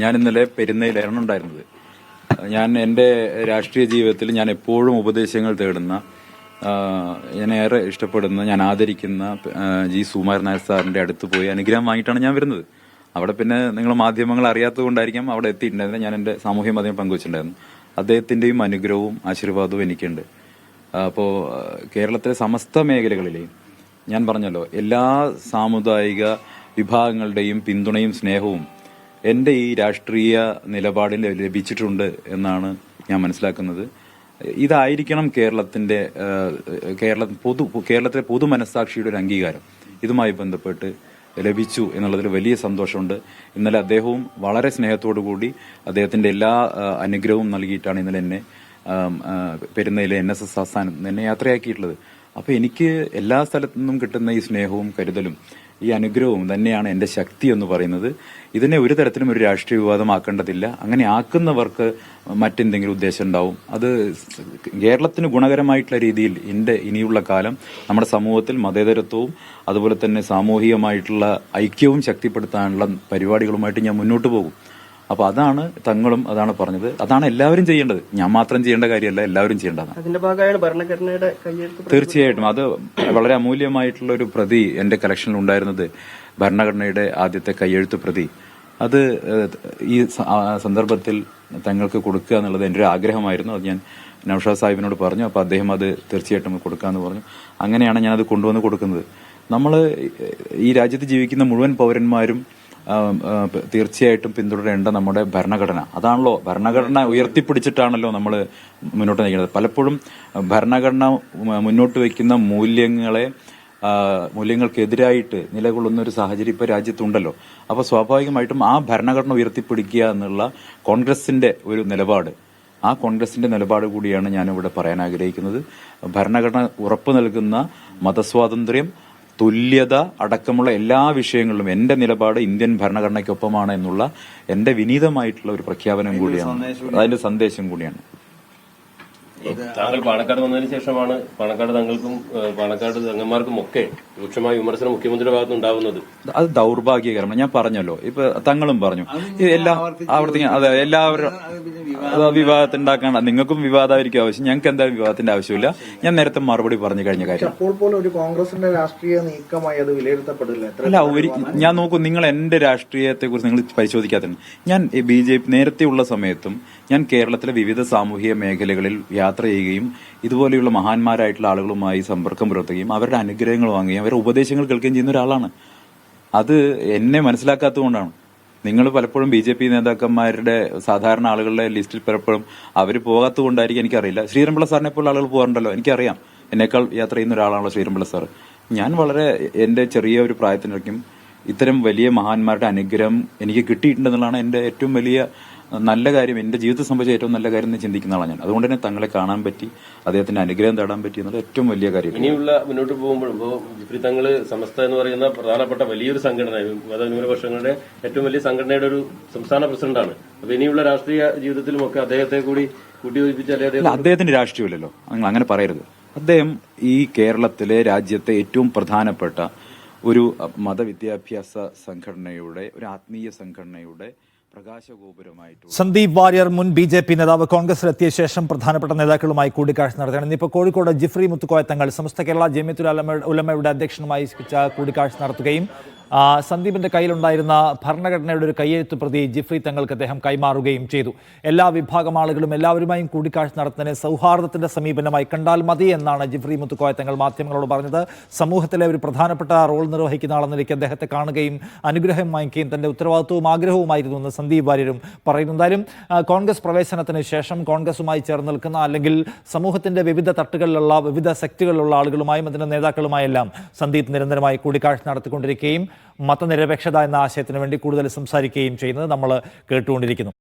ഞാൻ ഇന്നലെ പെരുന്നയിലാണ് ഉണ്ടായിരുന്നത്. ഞാൻ എൻ്റെ രാഷ്ട്രീയ ജീവിതത്തിൽ ഞാൻ എപ്പോഴും ഉപദേശങ്ങൾ തേടുന്ന, ഞാൻ ഏറെ ഇഷ്ടപ്പെടുന്ന, ഞാൻ ആദരിക്കുന്ന ജി സുകുമാരൻ നായർ സാറിന്റെ അടുത്ത് പോയി അനുഗ്രഹം വാങ്ങിയിട്ടാണ് ഞാൻ വരുന്നത്. അവിടെ പിന്നെ നിങ്ങൾ മാധ്യമങ്ങൾ അറിയാത്തത് കൊണ്ടായിരിക്കാം അവിടെ എത്തിയിട്ടുണ്ടായിരുന്നത്. ഞാൻ എൻ്റെ സാമൂഹ്യ മാധ്യമം പങ്കുവച്ചിട്ടുണ്ടായിരുന്നു. അദ്ദേഹത്തിന്റെയും അനുഗ്രഹവും ആശീർവാദവും എനിക്കുണ്ട്. അപ്പോൾ കേരളത്തിലെ സമസ്ത മേഖലകളിലെയും ഞാൻ പറഞ്ഞല്ലോ, എല്ലാ സാമുദായിക വിഭാഗങ്ങളുടെയും പിന്തുണയും സ്നേഹവും എൻ്റെ ഈ രാഷ്ട്രീയ നിലപാടിൽ ലഭിച്ചിട്ടുണ്ട് എന്നാണ് ഞാൻ മനസ്സിലാക്കുന്നത്. ഇതായിരിക്കണം കേരളത്തിലെ പൊതു മനസ്സാക്ഷിയുടെ ഒരു അംഗീകാരം. ഇതുമായി ബന്ധപ്പെട്ട് ലഭിച്ചു എന്നുള്ളതിൽ വലിയ സന്തോഷമുണ്ട്. ഇന്നലെ അദ്ദേഹവും വളരെ സ്നേഹത്തോടു കൂടി അദ്ദേഹത്തിന്റെ എല്ലാ അനുഗ്രഹവും നൽകിയിട്ടാണ് ഇന്നലെ എന്നെ പെരുന്നയിലെ NSS ആസ്ഥാനം എന്നെ യാത്രയാക്കിയിട്ടുള്ളത്. അപ്പൊ എനിക്ക് എല്ലാ സ്ഥലത്തു നിന്നും കിട്ടുന്ന ഈ സ്നേഹവും കരുതലും ഈ അനുഗ്രഹവും തന്നെയാണ് എന്റെ ശക്തി എന്ന് പറയുന്നത്. ഇതിനെ ഒരു തരത്തിലും ഒരു രാഷ്ട്രീയ വിവാദമാക്കേണ്ടതില്ല. അങ്ങനെ ആക്കുന്നവർക്ക് മറ്റെന്തെങ്കിലും ഉദ്ദേശം ഉണ്ടാവും. അത് കേരളത്തിന് ഗുണകരമായിട്ടുള്ള രീതിയിൽ ഇനിയുള്ള കാലം നമ്മുടെ സമൂഹത്തിൽ മതേതരത്വവും അതുപോലെ തന്നെ സാമൂഹികമായിട്ടുള്ള ഐക്യവും ശക്തിപ്പെടുത്താനുള്ള പരിപാടികളുമായിട്ട് ഞാൻ മുന്നോട്ട് പോകും. അപ്പൊ അതാണ് തങ്ങളും അതാണ് പറഞ്ഞത്. അതാണ് എല്ലാവരും ചെയ്യേണ്ടത്. ഞാൻ മാത്രം ചെയ്യേണ്ട കാര്യമല്ല, എല്ലാവരും ചെയ്യേണ്ടതാണ്. അതിന്റെ ഭാഗമായാണ് ഭരണഘടനയുടെ കയ്യെഴുത്ത്. തീർച്ചയായിട്ടും അത് വളരെ അമൂല്യമായിട്ടുള്ള ഒരു പ്രതി എന്റെ കളക്ഷനിൽ ഉണ്ടായിരുന്നത്, ഭരണഘടനയുടെ ആദ്യത്തെ കയ്യെഴുത്ത് പ്രതി. അത് ഈ സന്ദർഭത്തിൽ തങ്ങൾക്ക് കൊടുക്കുക എന്നുള്ളത് എന്റെ ഒരു ആഗ്രഹമായിരുന്നു. അത് ഞാൻ നൗഷാദ് സാഹിബിനോട് പറഞ്ഞു. അപ്പൊ അദ്ദേഹം അത് തീർച്ചയായിട്ടും കൊടുക്കാന്ന് പറഞ്ഞു. അങ്ങനെയാണ് ഞാനത് കൊണ്ടുവന്ന് കൊടുക്കുന്നത്. നമ്മൾ ഈ രാജ്യത്ത് ജീവിക്കുന്ന മുഴുവൻ പൗരന്മാരും തീർച്ചയായിട്ടും പിന്തുടരേണ്ട നമ്മുടെ ഭരണഘടന. അതാണല്ലോ, ഭരണഘടന ഉയർത്തിപ്പിടിച്ചിട്ടാണല്ലോ നമ്മൾ മുന്നോട്ട് നയിക്കുന്നത്. പലപ്പോഴും ഭരണഘടന മുന്നോട്ട് വയ്ക്കുന്ന മൂല്യങ്ങൾക്കെതിരായിട്ട് നിലകൊള്ളുന്ന ഒരു സാഹചര്യം ഇപ്പൊ രാജ്യത്തുണ്ടല്ലോ. അപ്പൊ സ്വാഭാവികമായിട്ടും ആ ഭരണഘടന ഉയർത്തിപ്പിടിക്കുക എന്നുള്ള കോൺഗ്രസിന്റെ ഒരു നിലപാട്, ആ കോൺഗ്രസിന്റെ നിലപാട് കൂടിയാണ് ഞാനിവിടെ പറയാൻ ആഗ്രഹിക്കുന്നത്. ഭരണഘടന ഉറപ്പു നൽകുന്ന മതസ്വാതന്ത്ര്യം, തുല്യത അടക്കമുള്ള എല്ലാ വിഷയങ്ങളിലും എന്റെ നിലപാട് ഇന്ത്യൻ ഭരണഘടനയ്ക്കൊപ്പമാണ് എന്നുള്ള എന്റെ വിനീതമായിട്ടുള്ള ഒരു പ്രഖ്യാപനം കൂടിയാണ്, അതിന്റെ സന്ദേശം കൂടിയാണ്. താങ്കൾ പാണക്കാട് വന്നതിന് ശേഷമാണ് പാണക്കാട് തങ്ങൾക്കും പാണക്കാട് തങ്ങന്മാർക്കും ഒക്കെ രൂക്ഷമായ വിമർശനം മുഖ്യമന്ത്രിയുടെ ഭാഗത്ത് ഉണ്ടാവുന്നത്. അത് ദൗർഭാഗ്യകരമാണ്. ഞാൻ പറഞ്ഞല്ലോ, ഇപ്പൊ തങ്ങളും പറഞ്ഞു എല്ലാവരും വിവാദത്തിണ്ടാക്കാൻ. നിങ്ങൾക്കും വിവാദമായിരിക്കും ആവശ്യം, ഞങ്ങൾക്ക് എന്തായാലും വിവാദത്തിന്റെ ആവശ്യമില്ല. ഞാൻ നേരത്തെ മറുപടി പറഞ്ഞു കഴിഞ്ഞ കാര്യം. അപ്പോൾ പോലും ഒരു കോൺഗ്രസിന്റെ രാഷ്ട്രീയ നീക്കമായി അത് വിലയിരുത്തപ്പെടില്ല. അല്ല, ഞാൻ നോക്കൂ, നിങ്ങൾ എന്റെ രാഷ്ട്രീയത്തെ കുറിച്ച് നിങ്ങൾ പരിശോധിക്കാത്ത. ഞാൻ BJP നേരത്തെയുള്ള സമയത്തും ഞാൻ കേരളത്തിലെ വിവിധ സാമൂഹിക മേഖലകളിൽ യാത്ര ചെയ്യുകയും ഇതുപോലെയുള്ള മഹാന്മാരായിട്ടുള്ള ആളുകളുമായി സമ്പർക്കം പുലർത്തുകയും അവരുടെ അനുഗ്രഹങ്ങൾ വാങ്ങുകയും അവരുടെ ഉപദേശങ്ങൾ കേൾക്കുകയും ചെയ്യുന്ന ഒരാളാണ്. അത് എന്നെ മനസ്സിലാക്കാത്തതുകൊണ്ടാണ്. നിങ്ങൾ പലപ്പോഴും BJP നേതാക്കന്മാരുടെ സാധാരണ ആളുകളുടെ ലിസ്റ്റിൽ പലപ്പോഴും അവർ പോകാത്തതുകൊണ്ടായിരിക്കും, എനിക്കറിയില്ല. ശ്രീധരൻപിള്ള സാറിനെ പോലുള്ള ആളുകൾ പോകാറുണ്ടല്ലോ, എനിക്കറിയാം. എന്നേക്കാൾ യാത്ര ചെയ്യുന്ന ഒരാളാണല്ലോ ശ്രീധരൻപിള്ള സാർ. ഞാൻ വളരെ എന്റെ ചെറിയ ഒരു പ്രായത്തിനിടയ്ക്കും ഇത്തരം വലിയ മഹാന്മാരുടെ അനുഗ്രഹം എനിക്ക് കിട്ടിയിട്ടുണ്ടെന്നുള്ളതാണ് എന്റെ ഏറ്റവും വലിയ നല്ല കാര്യം. എന്റെ ജീവിതത്തിൽ സംബന്ധിച്ച ഏറ്റവും നല്ല കാര്യം എന്ന് ചിന്തിക്കുന്ന ആളാണ് ഞാൻ. അതുകൊണ്ട് തന്നെ തങ്ങളെ കാണാൻ പറ്റി, അദ്ദേഹത്തിന്റെ അനുഗ്രഹം തേടാൻ പറ്റി എന്നുള്ള ഏറ്റവും വലിയ കാര്യം. ഇനിയുള്ള മുന്നോട്ട് പോകുമ്പോഴും ജിഫ്രി തങ്ങള് സമസ്ത എന്ന് പറയുന്ന പ്രധാനപ്പെട്ട വലിയൊരു സംഘടന, മതന്യൂനപക്ഷങ്ങളുടെ ഏറ്റവും വലിയ സംഘടനയുടെ ഒരു സംസ്ഥാന പ്രസിഡന്റാണ്. അപ്പൊ ഇനിയുള്ള രാഷ്ട്രീയ ജീവിതത്തിലും ഒക്കെ അദ്ദേഹത്തെ കൂടി കൂട്ടിയോജിപ്പിച്ചാലേ അദ്ദേഹത്തിന്റെ രാഷ്ട്രീയമില്ലല്ലോ, നിങ്ങൾ അങ്ങനെ പറയരുത്. അദ്ദേഹം ഈ കേരളത്തിലെ രാജ്യത്തെ ഏറ്റവും പ്രധാനപ്പെട്ട ഒരു മതവിദ്യാഭ്യാസ സംഘടനയുടെ, ഒരു ആത്മീയ സംഘടനയുടെ പ്രകാശഗോപുരമായിട്ട്. സന്ദീപ് വാര്യർ, മുൻ BJP നേതാവ്, കോൺഗ്രസിലെത്തിയ ശേഷം പ്രധാനപ്പെട്ട നേതാക്കളുമായി കൂടിക്കാഴ്ച നടത്തുകയാണ്. ഇന്നിപ്പോൾ കോഴിക്കോട് ജിഫ്രി മുത്തുക്കോയ തങ്ങൾ സമസ്ത കേരള ജമിയത്തുൽ ഉലമയുടെ അധ്യക്ഷനുമായി കൂടിക്കാഴ്ച നടത്തുകയും സന്ദീപിന്റെ കയ്യിലുണ്ടായിരുന്ന ഭരണഘടനയുടെ ഒരു കയ്യെഴുത്ത് പ്രതി ജിഫ്രി തങ്ങൾക്ക് അദ്ദേഹം കൈമാറുകയും ചെയ്തു. എല്ലാ വിഭാഗം ആളുകളും എല്ലാവരുമായും കൂടിക്കാഴ്ച നടത്തുന്നതിന് സൗഹാർദ്ദത്തിന്റെ സമീപനമായി കണ്ടാൽ മതി എന്നാണ് ജിഫ്രി മുത്തുക്കോയ തങ്ങൾ മാധ്യമങ്ങളോട് പറഞ്ഞത്. സമൂഹത്തിലെ ഒരു പ്രധാനപ്പെട്ട റോൾ നിർവഹിക്കുന്ന ആളെന്ന നിലയ്ക്ക് അദ്ദേഹത്തെ കാണുകയും അനുഗ്രഹം വാങ്ങിക്കുകയും തന്റെ ഉത്തരവാദിത്വവും ആഗ്രഹവുമായിരുന്നു എന്ന് സന്ദീപ് വാര്യരും പറയുന്നു. എന്തായാലും കോൺഗ്രസ് പ്രവേശനത്തിന് ശേഷം കോൺഗ്രസുമായി ചേർന്ന് നിൽക്കുന്ന, അല്ലെങ്കിൽ സമൂഹത്തിന്റെ വിവിധ തട്ടുകളിലുള്ള വിവിധ ശക്തികളിലുള്ള ആളുകളുമായും അതിന്റെ നേതാക്കളുമായെല്ലാം സന്ദീപ് നിരന്തരമായി കൂടിക്കാഴ്ച നടത്തിക്കൊണ്ടിരിക്കുകയും മതനിരപേക്ഷത എന്ന ആശയത്തിന് വേണ്ടി കൂടുതൽ സംസാരിക്കുകയും ചെയ്യുന്നത് നമ്മൾ കേട്ടുകൊണ്ടിരിക്കുന്നു.